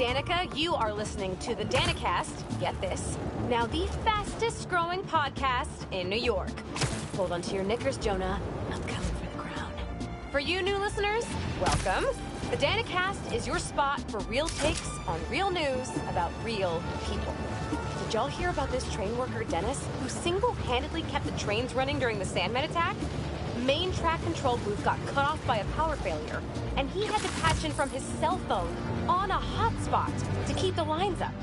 Danica. You are listening to the Danicast. Get this. Now the fastest growing podcast in New York. Hold on to your knickers, Jonah. I'm coming for the crown. For you new listeners, welcome. The Danicast is your spot for real takes on real news about real people. Did y'all hear about this train worker, Dennis, who single-handedly kept the trains running during the Sandman attack? Main track control booth got cut off by a power failure, and he had to patch in from his cell phone on a hotspot to keep the lines up.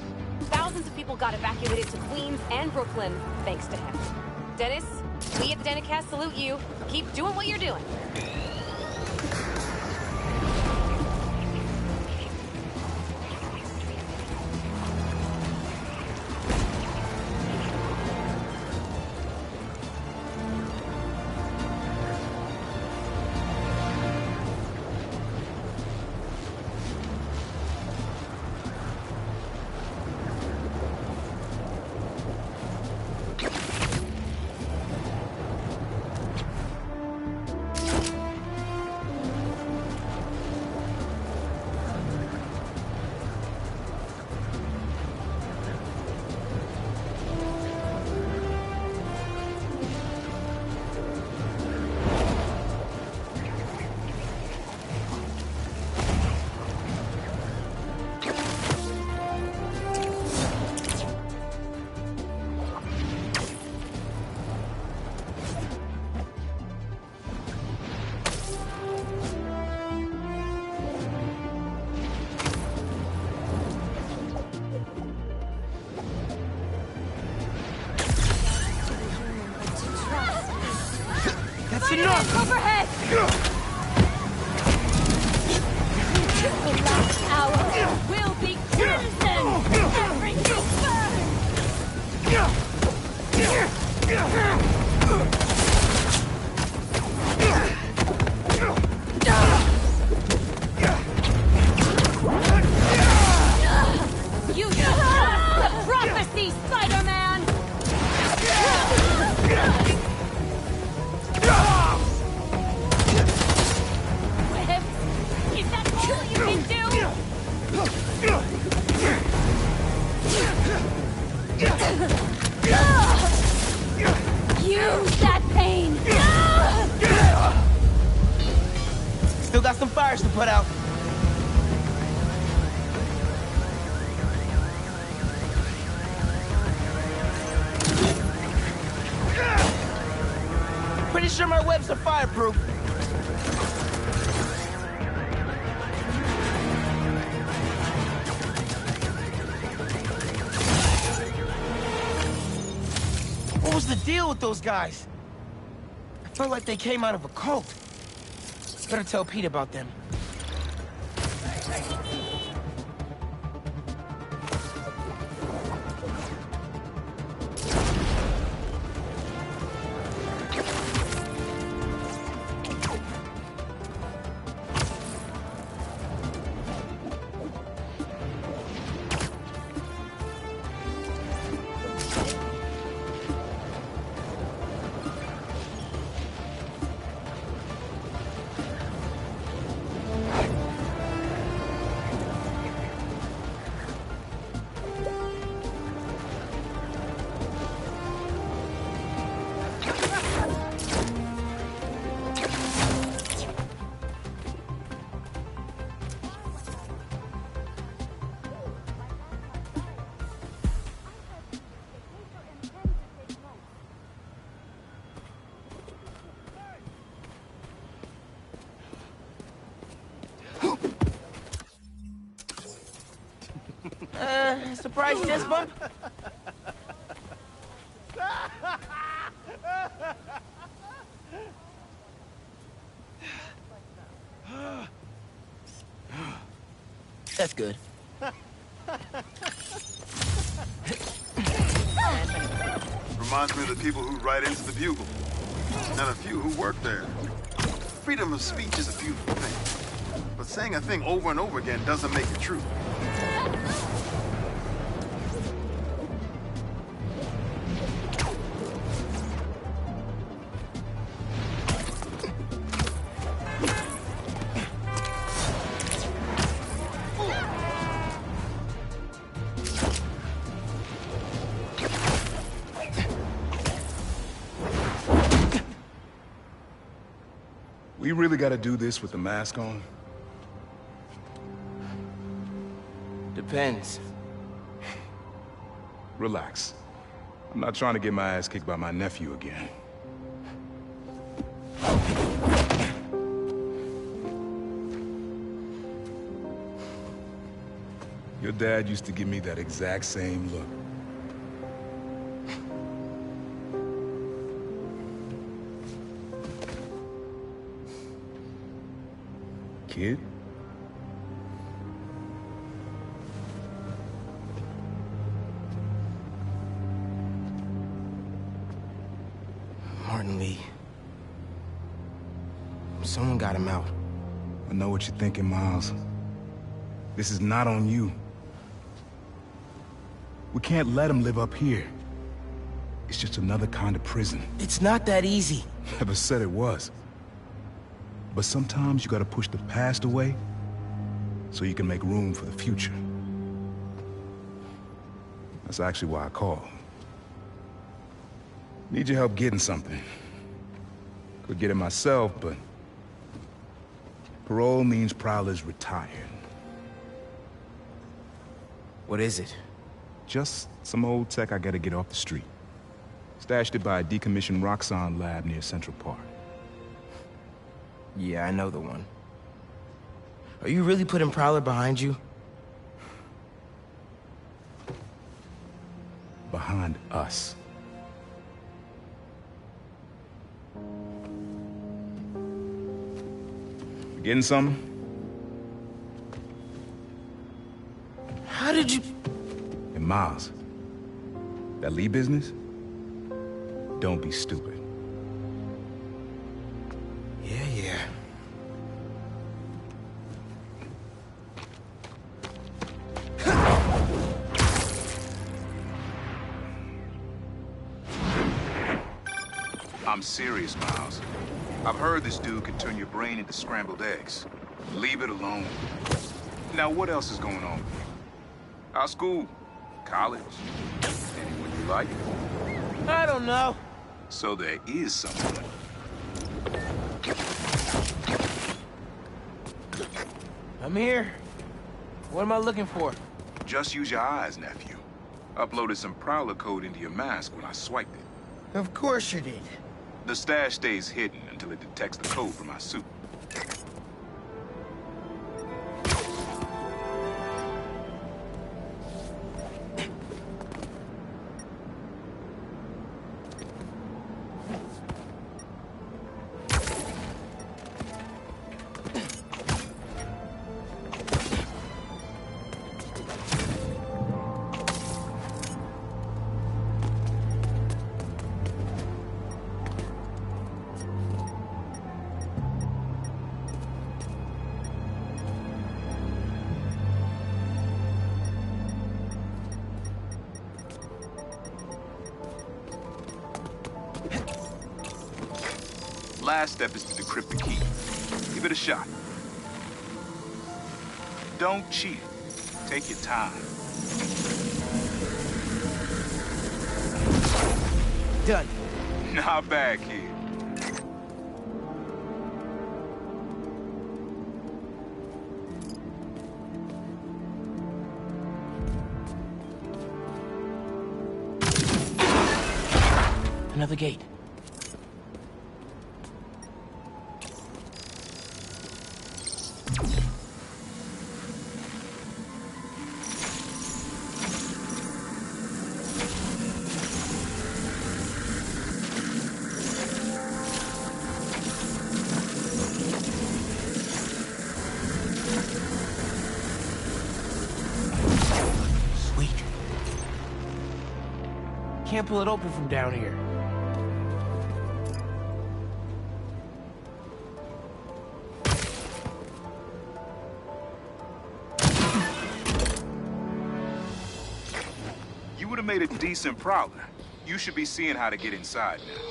Thousands of people got evacuated to Queens and Brooklyn thanks to him. Dennis, we at the Danicast salute you. Keep doing what you're doing. Enough! Overhead! The last hour will be crimson! Everything burns! You trust the prophecy, Spider-Man! Use that pain! Still got some fires to put out. Pretty sure my webs are fireproof. What was the deal with those guys? I felt like they came out of a cult. Better tell Pete about them. Surprise chest bump? That's good. Reminds me of the people who write into the Bugle, and a few who work there. Freedom of speech is a beautiful thing, but saying a thing over and over again doesn't make it true. We really gotta do this with the mask on? Depends. Relax. I'm not trying to get my ass kicked by my nephew again. Your dad used to give me that exact same look. Kid? Martin Lee. Someone got him out. I know what you're thinking, Miles. This is not on you. We can't let him live up here. It's just another kind of prison. It's not that easy. Never said it was. But sometimes you gotta push the past away so you can make room for the future. That's actually why I called. Need your help getting something. Could get it myself, but parole means Prowler's retired. What is it? Just some old tech I gotta get off the street. Stashed it by a decommissioned Roxxon lab near Central Park. Yeah, I know the one. Are you really putting Prowler behind you? Behind us. You getting something? How did you... And Miles, that Lee business? Don't be stupid. Yeah. I'm serious, Miles. I've heard this dude can turn your brain into scrambled eggs. Leave it alone. Now, what else is going on? How's school? College? Anyone you like? I don't know. So there is something. I'm here. What am I looking for? Just use your eyes, nephew. Uploaded some Prowler code into your mask when I swiped it. Of course you did. The stash stays hidden until it detects the code from my suit. Last step is to decrypt the key. Give it a shot. Don't cheat. Take your time. Done. Not bad, kid. Another gate. Can't pull it open from down here. You would have made a decent Prowler. You should be seeing how to get inside now.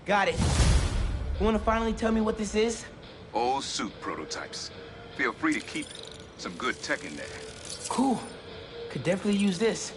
Got it. You wanna finally tell me what this is? Old suit prototypes. Feel free to keep it. Some good tech in there. Cool. Could definitely use this.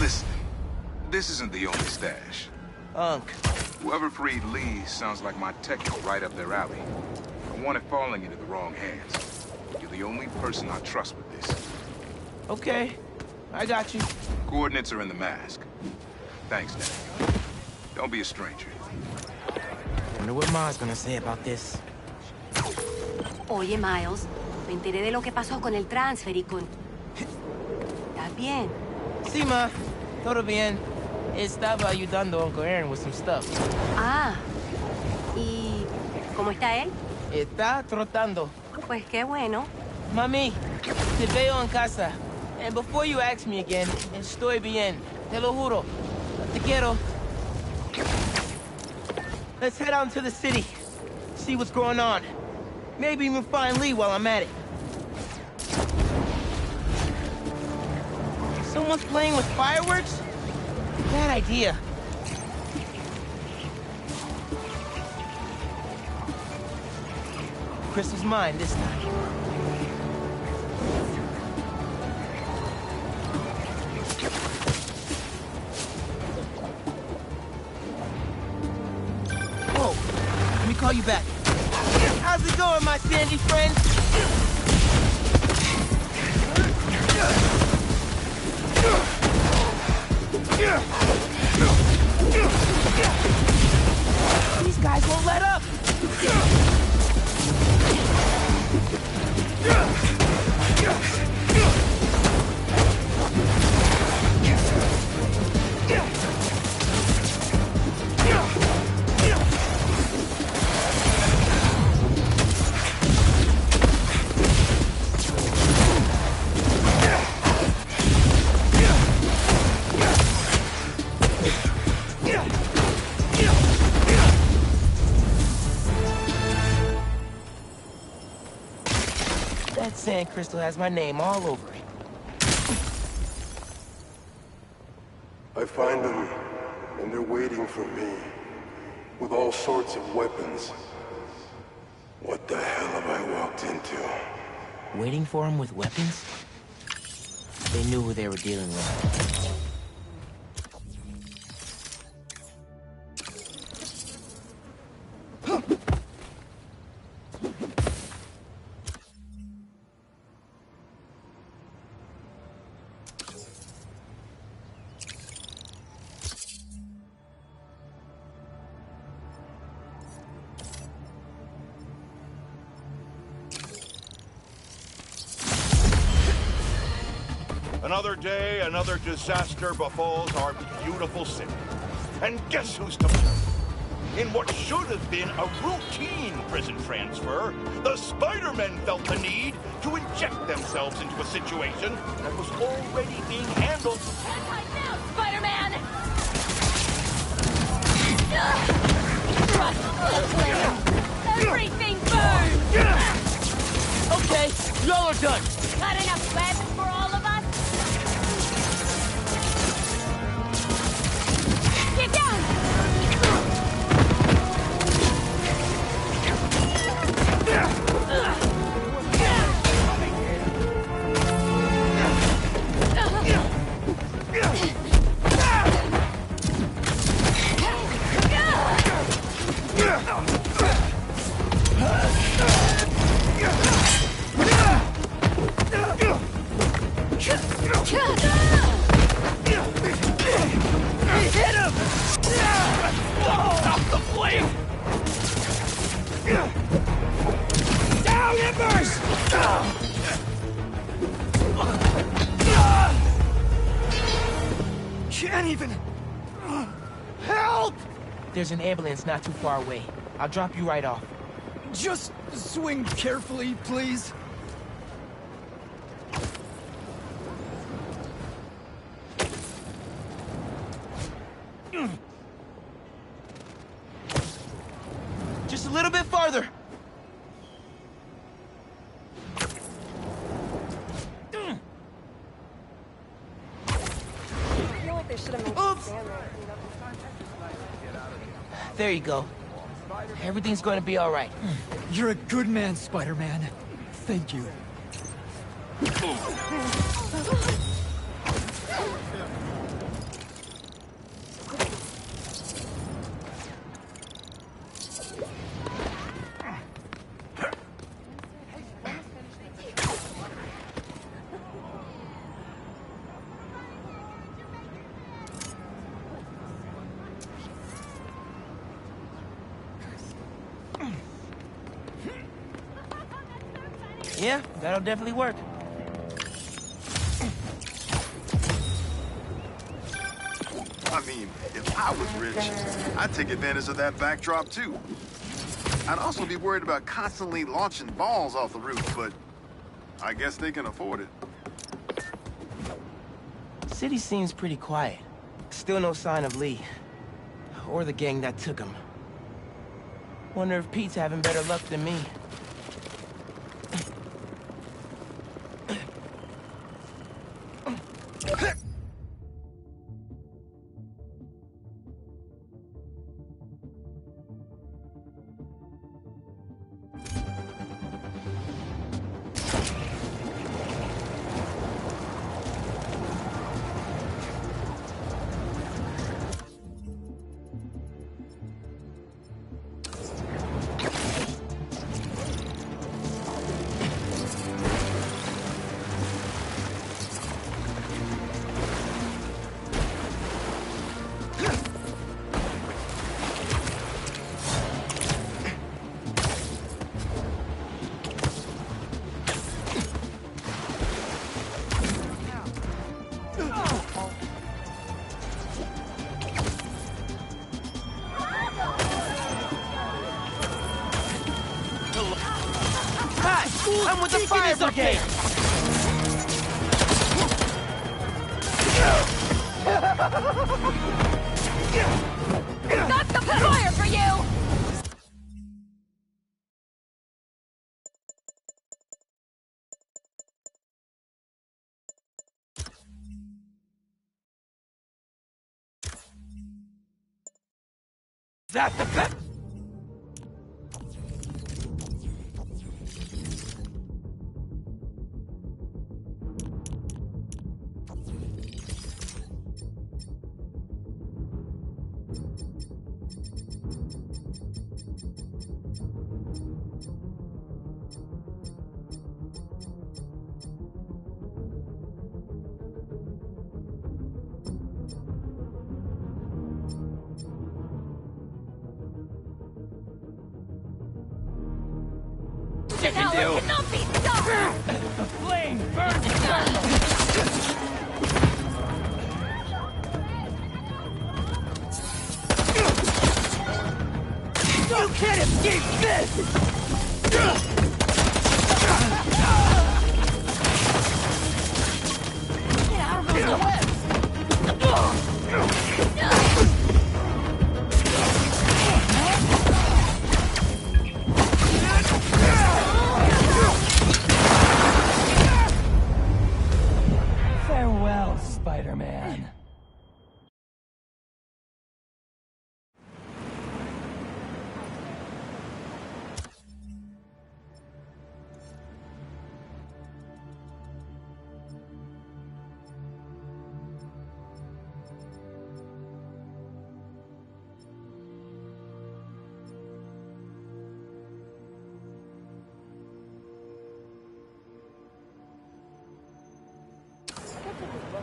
Listen, this isn't the only stash. Unc. Whoever freed Lee sounds like my tech is right up their alley. I want it falling into the wrong hands. You're the only person I trust with this. Okay, I got you. Coordinates are in the mask. Thanks, Dad. Don't be a stranger. Wonder what Ma's gonna say about this. Oye, Miles, me enteré de lo que pasó con el transfer y con... ¿Estás bien? Sí, Ma. Todo bien. Estaba ayudando a Uncle Aaron with some stuff. Ah, ¿y cómo está él? Está trotando. Pues qué bueno. Mami, te veo en casa. And before you ask me again, estoy bien. Te lo juro. Te quiero. Let's head out into the city. See what's going on. Maybe even find Lee while I'm at it. Someone's playing with fireworks? Bad idea. Crystal's mine this time. Whoa, let me call you back. How's it going, my sandy friend? These guys won't let up! That sand crystal has my name all over it. I find them, and they're waiting for me, with all sorts of weapons. What the hell have I walked into? Waiting for him with weapons? They knew who they were dealing with. Another day, another disaster befalls our beautiful city. And guess who's to blame? In what should have been a routine prison transfer, the Spider-Men felt the need to inject themselves into a situation that was already being handled. Spider-Man! Everything burns! Okay, y'all are done. Got enough webs for all of us? Get down! Hit him! Stop the flame! Down, Embers! Can't even... Help! There's an ambulance not too far away. I'll drop you right off. Just swing carefully, please. Just a little bit farther. Oops. There you go. Everything's going to be all right. You're a good man, Spider-Man. Thank you. Yeah, that'll definitely work. I mean, if I was rich, I'd take advantage of that backdrop too. I'd also be worried about constantly launching balls off the roof, but I guess they can afford it. City seems pretty quiet. Still no sign of Lee. Or the gang that took him. Wonder if Pete's having better luck than me. Hi, I'm with the fire brigade! Got some fire for you! That's the best! Now it cannot be stopped! The flame burns! You can't escape this! Get out of those webs! Farewell, Spider-Man.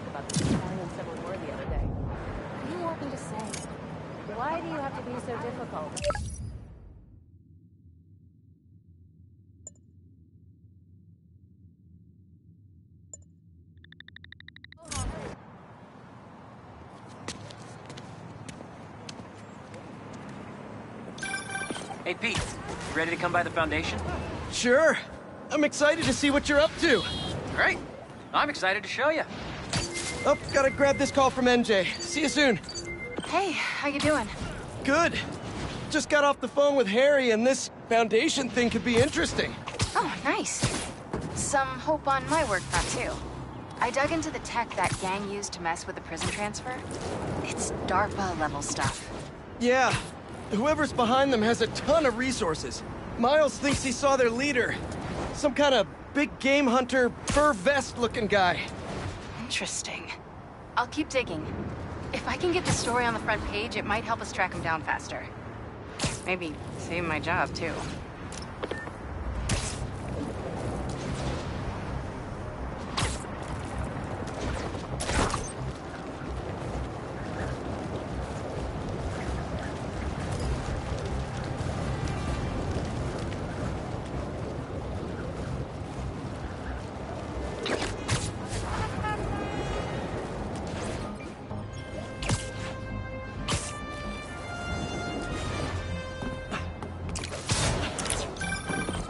About the Italian Civil War the other day. What do you want me to say? Why do you have to be so difficult? Hey, Pete. You ready to come by the Foundation? Sure. I'm excited to see what you're up to. Great. I'm excited to show you. Oh, gotta grab this call from NJ. See you soon. Hey, how you doing? Good. Just got off the phone with Harry, and this Foundation thing could be interesting. Oh, nice. Some hope on my work front, too. I dug into the tech that gang used to mess with the prison transfer. It's DARPA-level stuff. Yeah. Whoever's behind them has a ton of resources. Miles thinks he saw their leader. Some kind of big game hunter, fur vest-looking guy. Interesting. I'll keep digging. If I can get the story on the front page, it might help us track him down faster. Maybe save my job, too.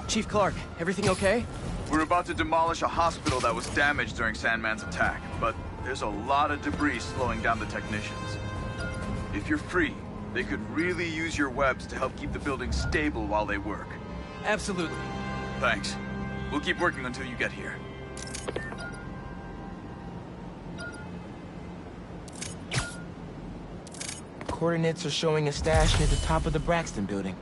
Chief Clark, everything okay? We're about to demolish a hospital that was damaged during Sandman's attack, but there's a lot of debris slowing down the technicians. If you're free, they could really use your webs to help keep the building stable while they work. Absolutely. Thanks. We'll keep working until you get here. Coordinates are showing a stash near the top of the Braxton building.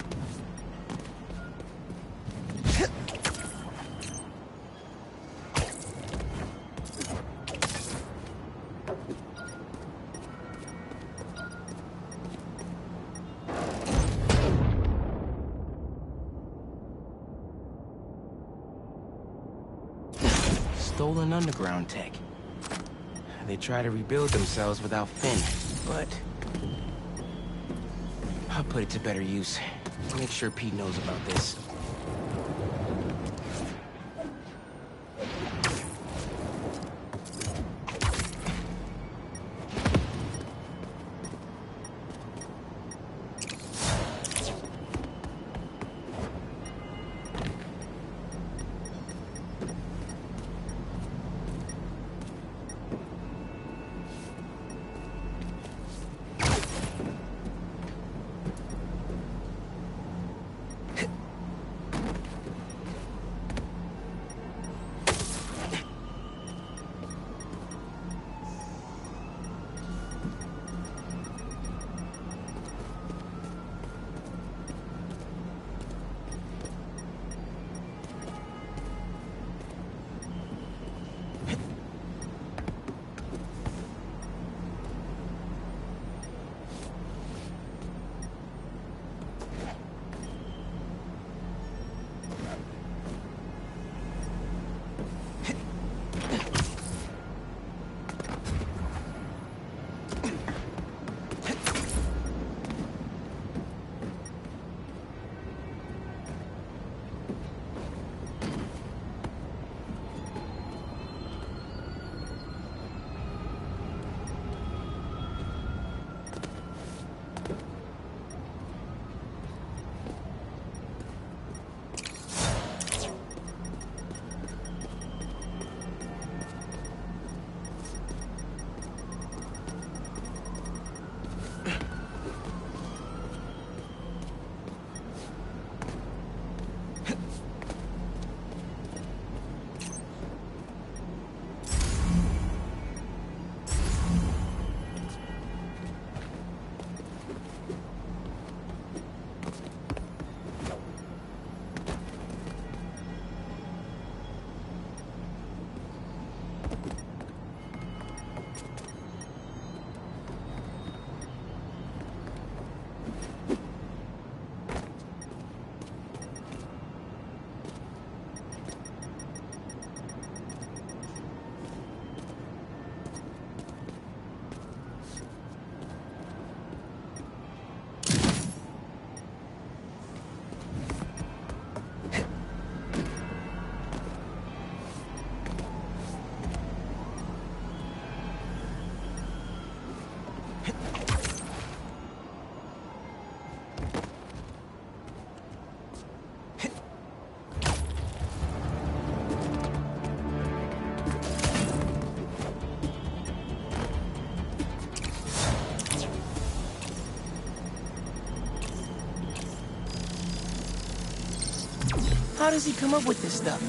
Stolen underground tech. They try to rebuild themselves without Finn, but I'll put it to better use. Make sure Pete knows about this. How does he come up with this stuff?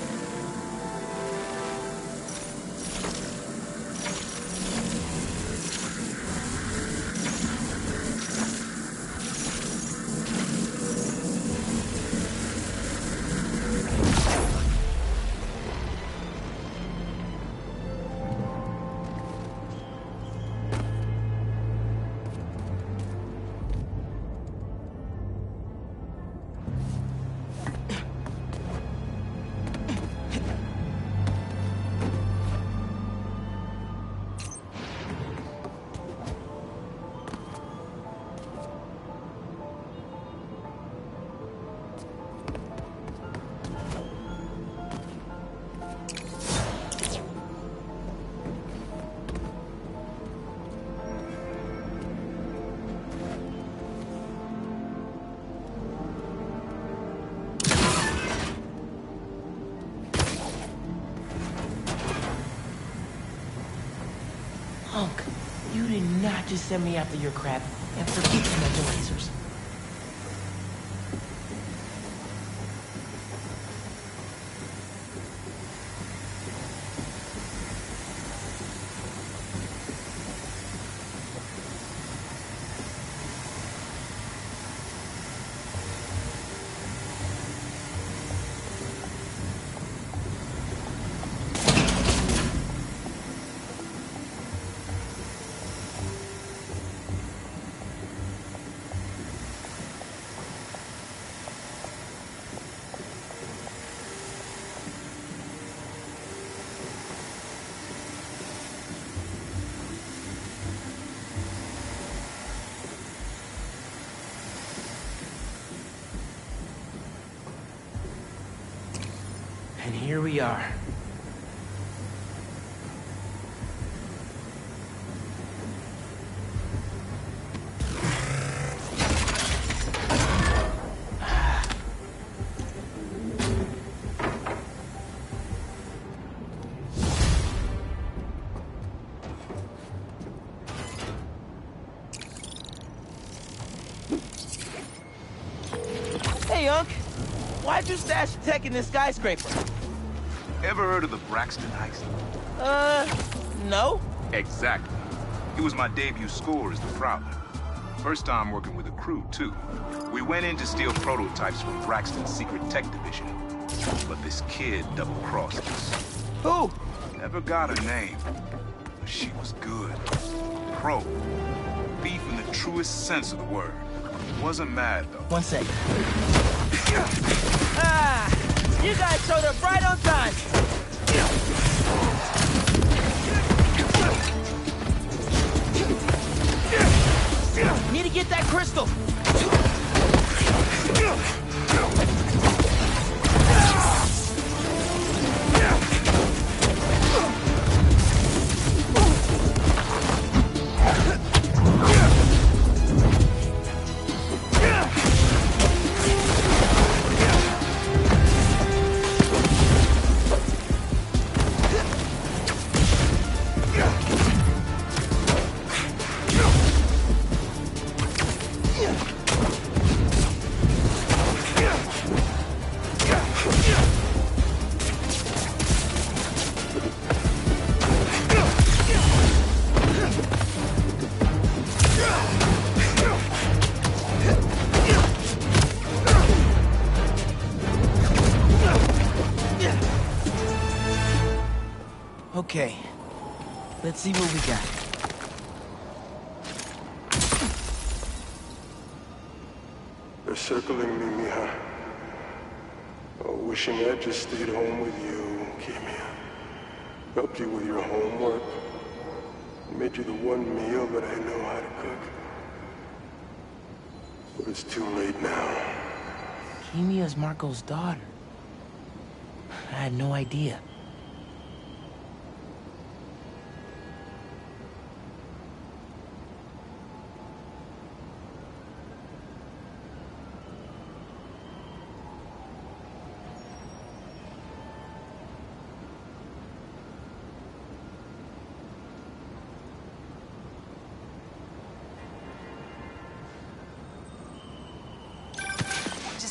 Hunk, you did not just send me after your crap and forget to mental lasers. And here we are. Hey, Unc. Why'd you stash tech in this skyscraper? Ever heard of the Braxton heist? No. Exactly. It was my debut score as the Prowler. First time working with a crew, too. We went in to steal prototypes from Braxton's secret tech division. But this kid double-crossed us. Who? Never got her name. But she was good. Pro. Thief in the truest sense of the word. Wasn't mad, though. One sec. Ah! You guys showed up right on time! Need to get that crystal! Okay, let's see what we got. They're circling me, Mija. Oh, wishing I'd just stayed home with you, Kimia. Helped you with your homework. Made you the one meal that I know how to cook. But it's too late now. Kimia's Marco's daughter. I had no idea.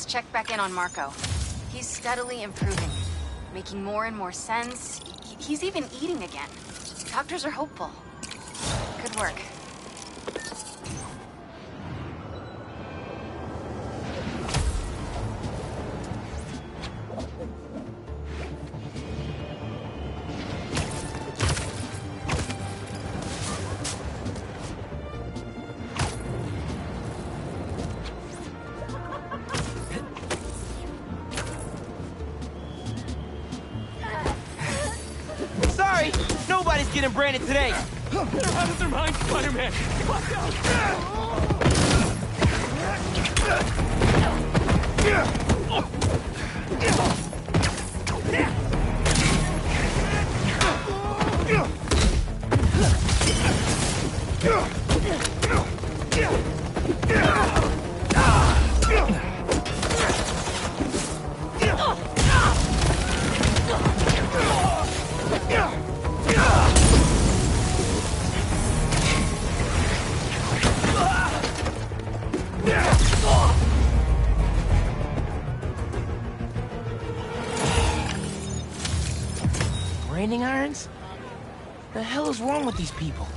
Check back in on Marco. He's steadily improving, making more and more sense. He's even eating again. Doctors are hopeful. Good work. Sorry, nobody's getting branded today. They're out of their mind, Spider-Man! Watch out! Branding irons? The hell is wrong with these people?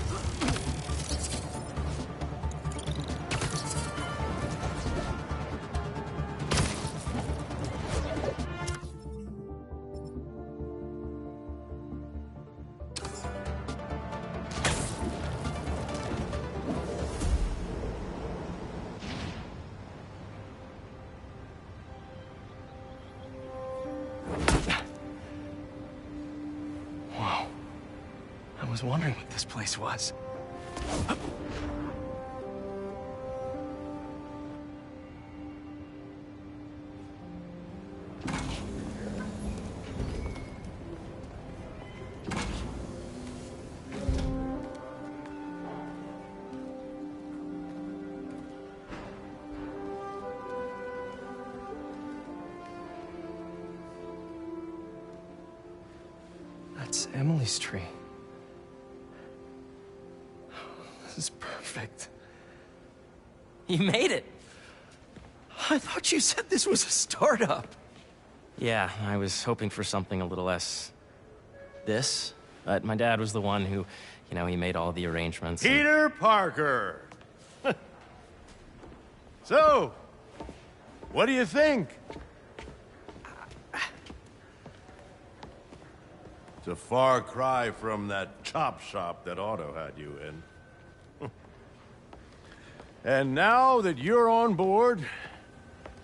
I was wondering what this place was. That's Emily's tree. This is perfect. You made it. I thought you said this was a startup. Yeah, I was hoping for something a little less... this. But my dad was the one who, you know, he made all the arrangements. Peter Parker! So, what do you think? It's a far cry from that chop shop that Otto had you in. And now that you're on board,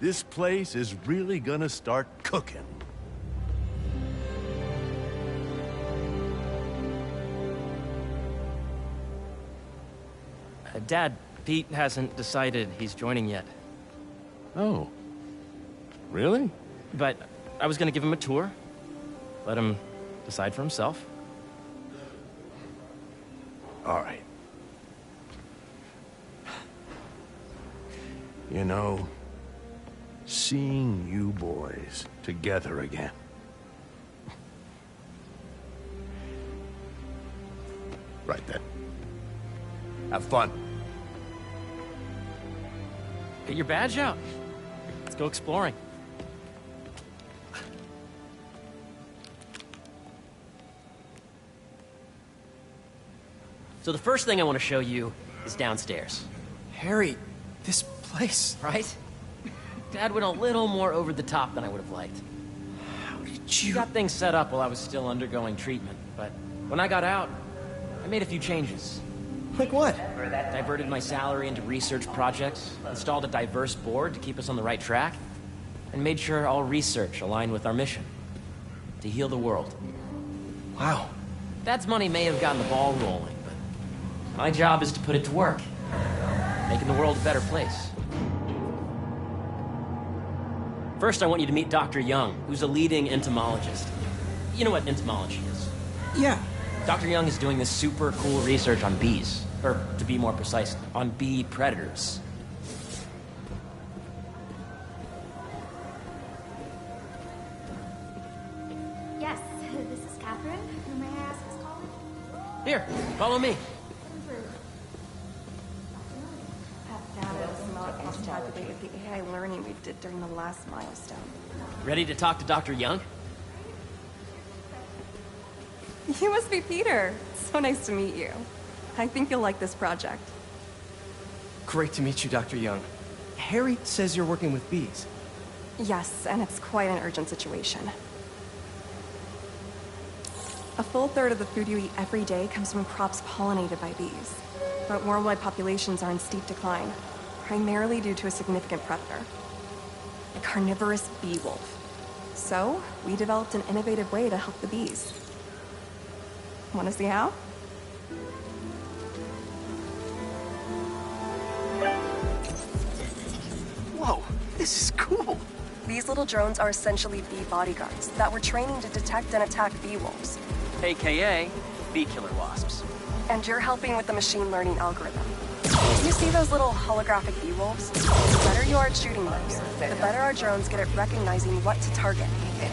this place is really gonna start cooking. Dad, Pete hasn't decided he's joining yet. Oh. Really? But I was gonna give him a tour. Let him decide for himself. All right. You know, seeing you boys together again. Right then. Have fun. Get your badge out. Let's go exploring. So the first thing I want to show you is downstairs. Harry, this place... Right? Dad went a little more over the top than I would have liked. How did you... Got things set up while I was still undergoing treatment, but when I got out, I made a few changes. Like what? Diverted my salary into research projects, installed a diverse board to keep us on the right track, and made sure all research aligned with our mission. To heal the world. Wow. Dad's money may have gotten the ball rolling, but my job is to put it to work. Making the world a better place. First, I want you to meet Dr. Young, who's a leading entomologist. You know what entomology is? Yeah. Dr. Young is doing this super cool research on bees. Or, to be more precise, on bee predators. Yes, this is Catherine. Who may I ask is calling? Here, follow me. Now that it's not on top of the AI learning we've detected during the last milestone. Ready to talk to Dr. Young? You must be Peter. So nice to meet you. I think you'll like this project. Great to meet you, Dr. Young. Harry says you're working with bees. Yes, and it's quite an urgent situation. A full third of the food you eat every day comes from crops pollinated by bees. But worldwide populations are in steep decline, primarily due to a significant predator, a carnivorous bee wolf. So, we developed an innovative way to help the bees. Want to see how? Whoa, this is cool. These little drones are essentially bee bodyguards that we're training to detect and attack bee wolves. AKA bee killer wasps. And you're helping with the machine learning algorithm. You see those little holographic bee wolves? The better you are at shooting those, the better our drones get at recognizing what to target.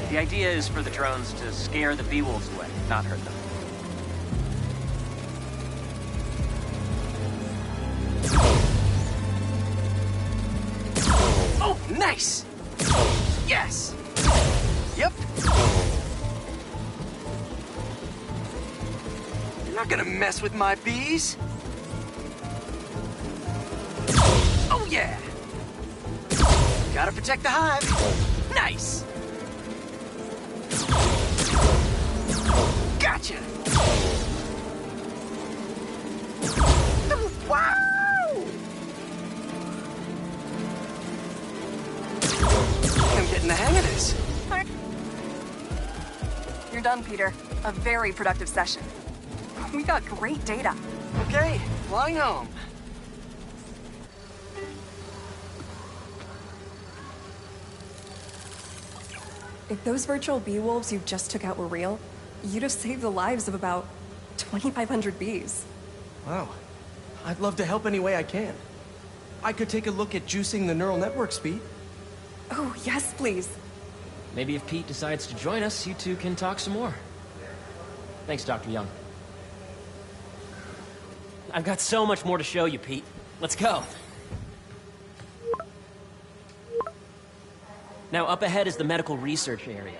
The idea is for the drones to scare the bee wolves away, not hurt them. Oh, nice! Yes! Yep. You're not gonna mess with my bees. Oh, yeah! Gotta protect the hive. Nice! Gotcha! Wow! I'm getting the hang of this. You're done, Peter. A very productive session. We got great data. Okay, flying home. If those virtual bee wolves you just took out were real, you'd have saved the lives of about 2,500 bees. Wow. I'd love to help any way I can. I could take a look at juicing the neural network speed. Oh, yes, please. Maybe if Pete decides to join us, you two can talk some more. Thanks, Dr. Young. I've got so much more to show you, Pete. Let's go. Now, up ahead is the medical research area.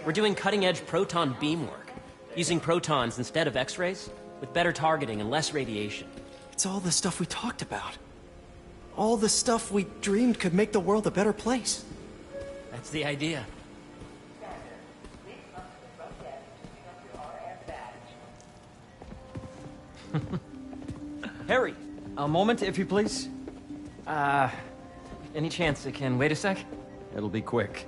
We're doing cutting-edge proton beam work, using protons instead of X-rays, with better targeting and less radiation. It's all the stuff we talked about. All the stuff we dreamed could make the world a better place. That's the idea. Harry! A moment, if you please. Any chance it can wait a sec? It'll be quick.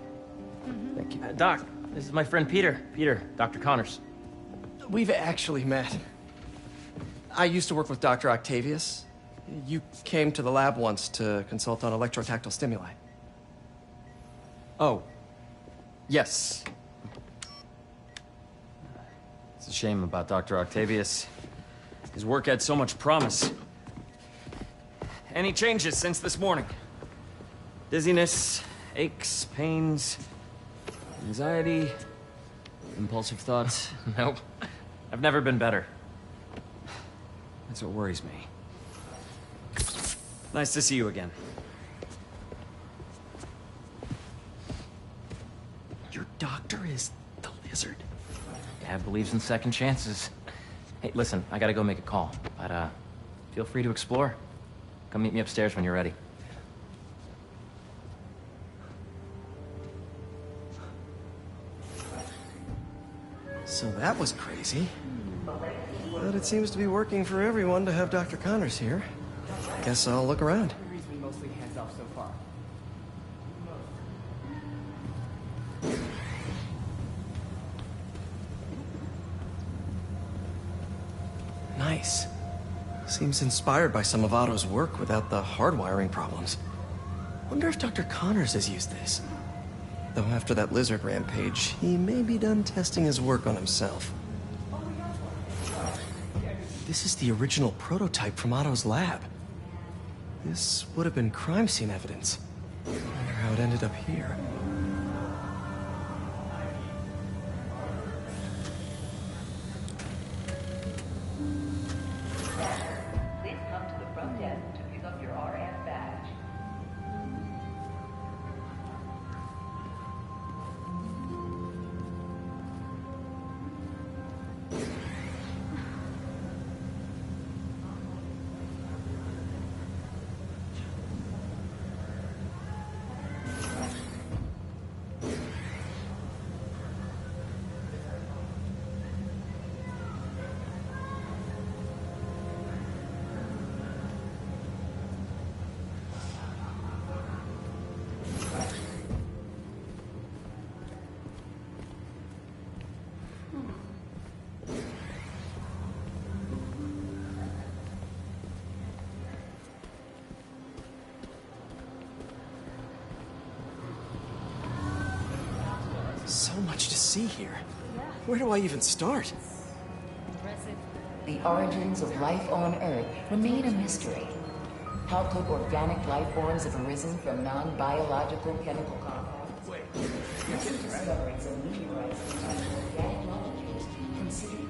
Thank you. Doc, this is my friend Peter. Peter, Dr. Connors. We've actually met. I used to work with Dr. Octavius. You came to the lab once to consult on electrotactile stimuli. Oh. Yes. It's a shame about Dr. Octavius. His work had so much promise. Any changes since this morning? Dizziness, aches, pains, anxiety, impulsive thoughts? Nope. I've never been better. That's what worries me. Nice to see you again. Your doctor is the lizard. Dad believes in second chances. Hey, listen, I gotta go make a call, but feel free to explore. Come meet me upstairs when you're ready. So that was crazy. But it seems to be working for everyone to have Dr. Connors here. Guess I'll look around. Mostly hands off so far. Nice. Seems inspired by some of Otto's work without the hardwiring problems. Wonder if Dr. Connors has used this. Though after that lizard rampage, he may be done testing his work on himself. This is the original prototype from Otto's lab. This would have been crime scene evidence. I wonder how it ended up here. Please come to the front desk to pick up your RF badge. So much to see here. Where do I even start? The origins of life on Earth remain a mystery. How could organic life forms have arisen from non-biological chemical compounds? Recent discoveries of meteorites and organic molecules considered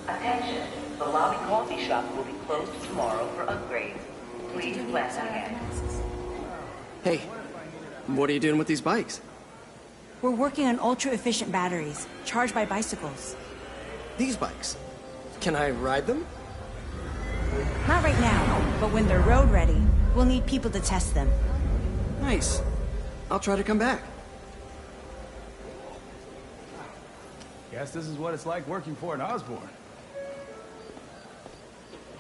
Attention! The lobby coffee shop will be closed tomorrow for upgrades. Please plan ahead. Hey, what are you doing with these bikes? We're working on ultra-efficient batteries, charged by bicycles. These bikes? Can I ride them? Not right now, but when they're road ready, we'll need people to test them. Nice. I'll try to come back. Guess this is what it's like working for an Osborne.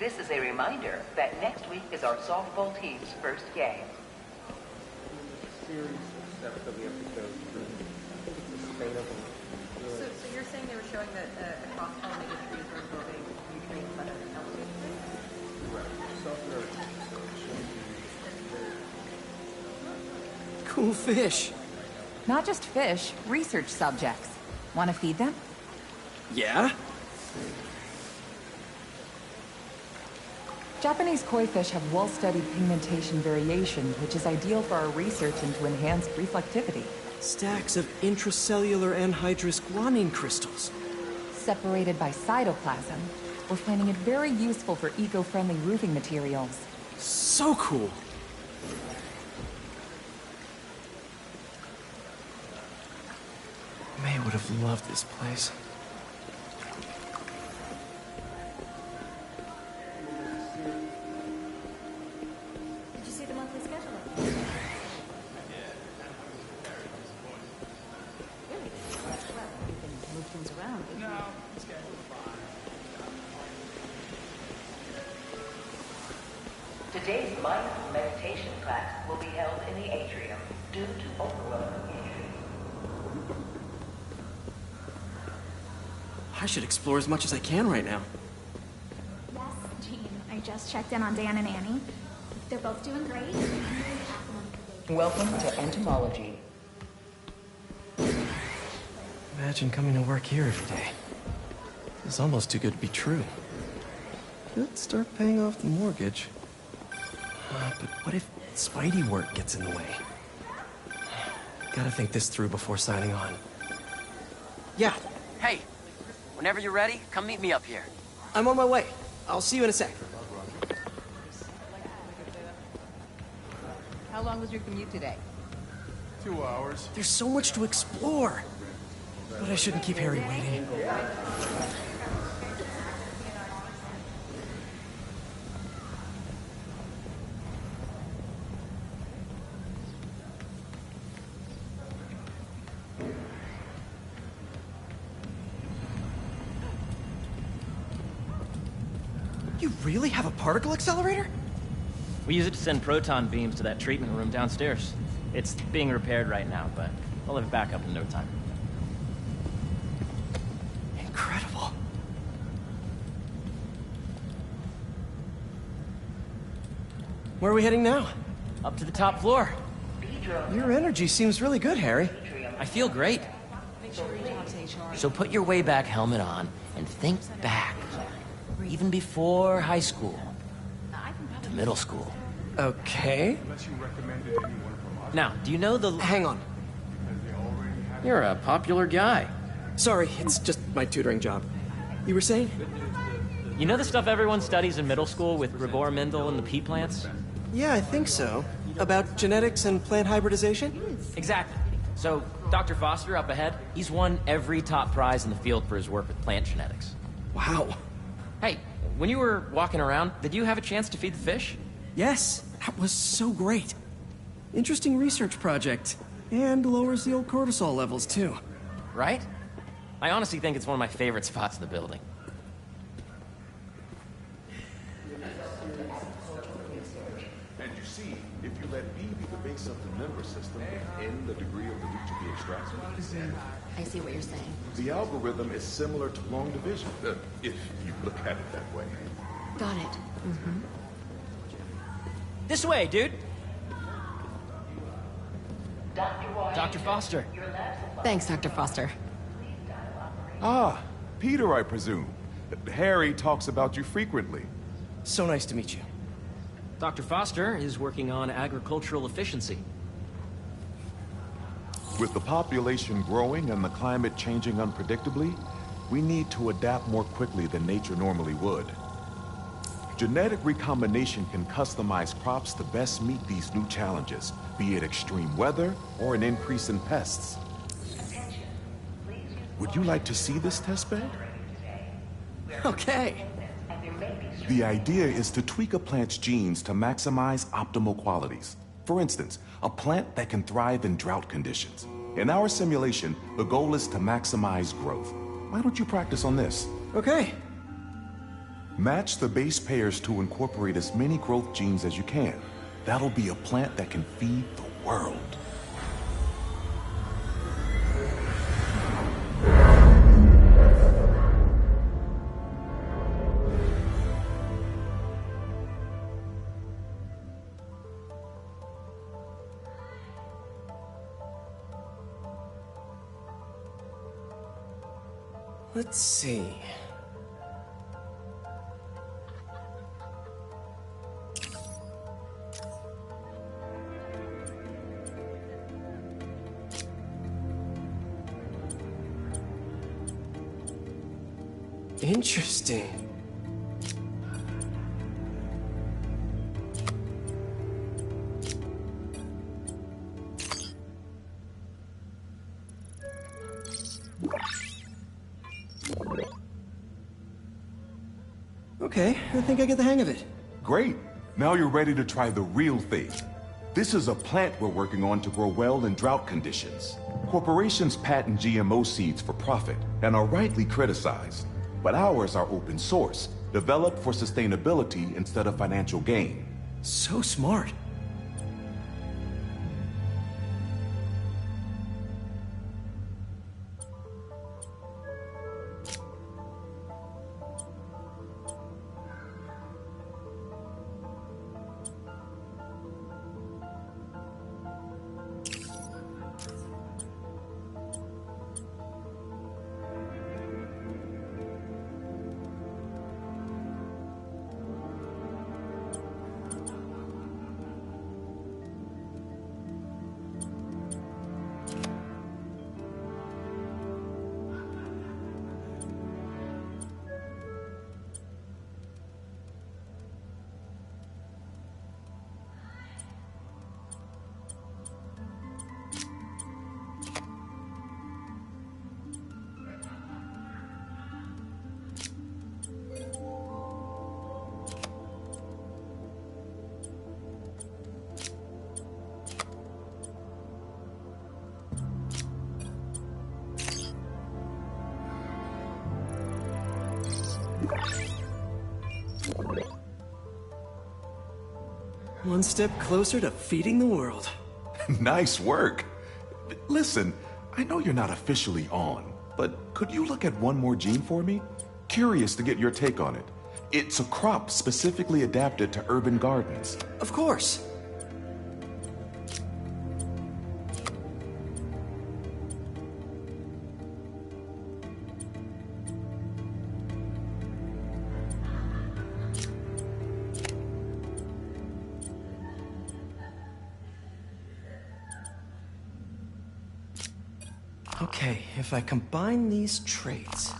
This is a reminder that next week is our softball team's first game. So you're saying they were showing that cross-pollinated trees were growing nutrients better than elevated trees? Cool fish. Not just fish, research subjects. Want to feed them? Yeah? Japanese koi fish have well-studied pigmentation variation, which is ideal for our research into enhanced reflectivity. Stacks of intracellular anhydrous guanine crystals. Separated by cytoplasm, we're finding it very useful for eco-friendly roofing materials. So cool! May would have loved this place. Did you see the monthly schedule? Move things around. No. Today's mindful meditation class will be held in the atrium due to overwhelming entry. I should explore as much as I can right now. Yes, Jean. I just checked in on Dan and Annie. They're both doing great. Welcome to entomology. Imagine coming to work here every day. It's almost too good to be true. Could start paying off the mortgage. But what if Spidey work gets in the way? Gotta think this through before signing on. Yeah. Hey, whenever you're ready, come meet me up here. I'm on my way. I'll see you in a sec. How long was your commute today? 2 hours. There's so much to explore. But I shouldn't keep Harry waiting. You really have a particle accelerator? We use it to send proton beams to that treatment room downstairs. It's being repaired right now, but I'll have it back up in no time. Incredible. Where are we heading now? Up to the top floor. Your energy seems really good, Harry. I feel great. So put your way back helmet on and think back. Even before high school. To middle school. Okay. Now, do you know the... Hang on. You're a popular guy. Sorry, it's just my tutoring job. You were saying? You know the stuff everyone studies in middle school with Gregor Mendel and the pea plants? Yeah, I think so. About genetics and plant hybridization? Exactly. So, Dr. Foster up ahead, he's won every top prize in the field for his work with plant genetics. Wow. Hey, when you were walking around, did you have a chance to feed the fish? Yes, that was so great. Interesting research project. And lowers the old cortisol levels, too. Right? I honestly think it's one of my favorite spots in the building. And you see, if you let B be the base of the member system, N the degree of the root to be extracted. I see what you're saying. The algorithm is similar to long division, if you look at it that way. Got it. This way, dude. Dr. Foster. Thanks, Dr. Foster. Ah, Peter, I presume. Harry talks about you frequently. So nice to meet you. Dr. Foster is working on agricultural efficiency. With the population growing and the climate changing unpredictably, we need to adapt more quickly than nature normally would. Genetic recombination can customize crops to best meet these new challenges, be it extreme weather or an increase in pests. Would you like to see this testbed? Okay. The idea is to tweak a plant's genes to maximize optimal qualities. For instance, a plant that can thrive in drought conditions. In our simulation, the goal is to maximize growth. Why don't you practice on this? Okay. Match the base pairs to incorporate as many growth genes as you can. That'll be a plant that can feed the world. Let's see. Interesting. Okay, I think I get the hang of it. Great. Now you're ready to try the real thing. This is a plant we're working on to grow well in drought conditions. Corporations patent GMO seeds for profit and are rightly criticized. But ours are open source, developed for sustainability instead of financial gain. So smart. One step closer to feeding the world. Nice work. Listen, I know you're not officially on, but could you look at one more gene for me? Curious to get your take on it. It's a crop specifically adapted to urban gardens. Of course. Okay, if I combine these traits...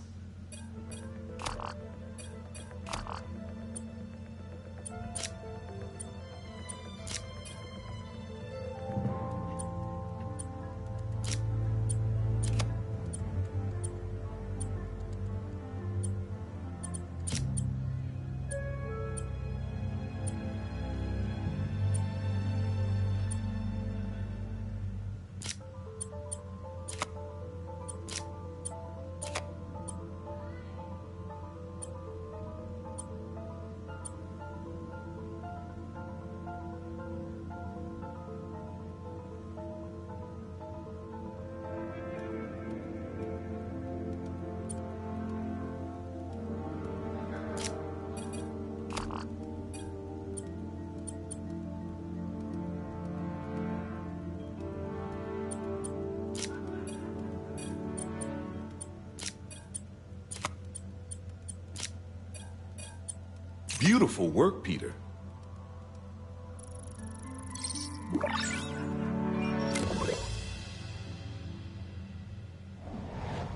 Beautiful work, Peter.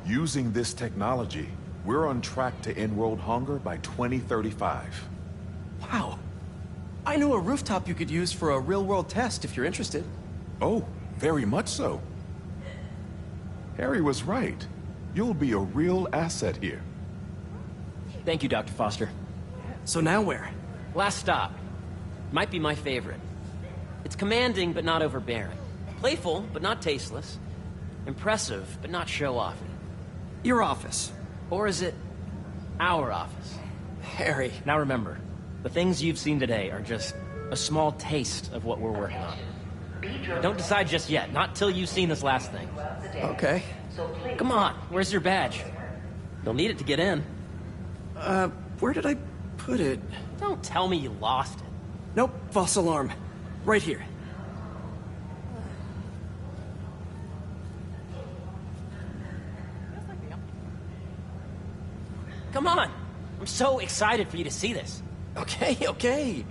Using this technology, we're on track to end world hunger by 2035. Wow. I know a rooftop you could use for a real-world test if you're interested. Oh, very much so. Harry was right. You'll be a real asset here. Thank you, Dr. Foster. So now where? Last stop. Might be my favorite. It's commanding, but not overbearing. Playful, but not tasteless. Impressive, but not show-offy. Your office. Or is it our office? Harry. Now remember, the things you've seen today are just a small taste of what we're working on. Don't decide just yet, not till you've seen this last thing. Okay. Come on, where's your badge? You'll need it to get in. Where did I put it? Don't tell me you lost it. Nope, false alarm. Right here. Come on! I'm so excited for you to see this. Okay, okay.